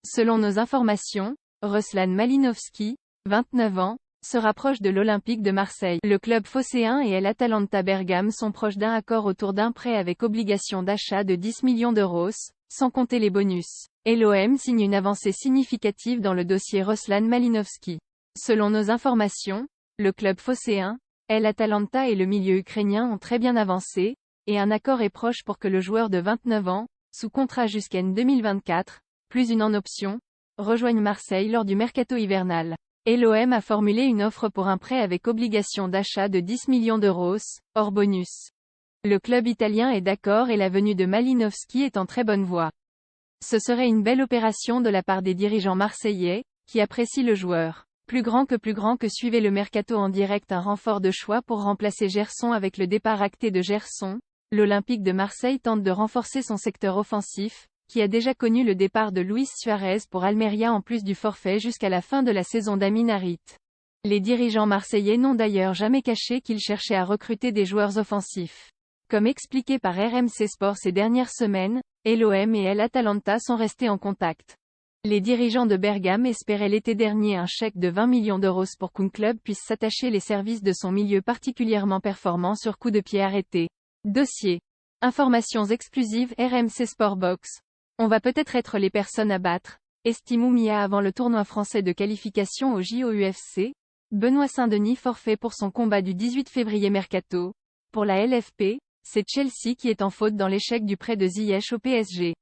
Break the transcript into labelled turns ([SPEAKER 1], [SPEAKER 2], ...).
[SPEAKER 1] Selon nos informations, Ruslan Malinovski, 29 ans, se rapproche de l'Olympique de Marseille. Le club phocéen et l'Atalanta Bergame sont proches d'un accord autour d'un prêt avec obligation d'achat de 10 millions d'euros, sans compter les bonus. Et l'OM signe une avancée significative dans le dossier Ruslan Malinovski. Selon nos informations, le club phocéen, l'Atalanta et le milieu ukrainien ont très bien avancé, et un accord est proche pour que le joueur de 29 ans, sous contrat jusqu'en 2024, plus une en option, rejoigne Marseille lors du mercato hivernal. Et l'OM a formulé une offre pour un prêt avec obligation d'achat de 10 millions d'euros, hors bonus. Le club italien est d'accord et la venue de Malinovski est en très bonne voie. Ce serait une belle opération de la part des dirigeants marseillais, qui apprécient le joueur. Plus grand que suivez le mercato en direct, un renfort de choix pour remplacer Gerson. Avec le départ acté de Gerson, l'Olympique de Marseille tente de renforcer son secteur offensif, qui a déjà connu le départ de Luis Suarez pour Almeria en plus du forfait jusqu'à la fin de la saison d'Amin Harit. Les dirigeants marseillais n'ont d'ailleurs jamais caché qu'ils cherchaient à recruter des joueurs offensifs. Comme expliqué par RMC Sport ces dernières semaines, l'OM et l'Atalanta sont restés en contact. Les dirigeants de Bergame espéraient l'été dernier un chèque de 20 millions d'euros pour qu'un club puisse s'attacher les services de son milieu particulièrement performant sur coup de pied arrêté. Dossier. Informations exclusives RMC Sport Box. On va peut-être être les personnes à battre, estime Oumia avant le tournoi français de qualification au JO-UFC. Benoît Saint-Denis forfait pour son combat du 18 février mercato. Pour la LFP, c'est Chelsea qui est en faute dans l'échec du prêt de Ziyech au PSG.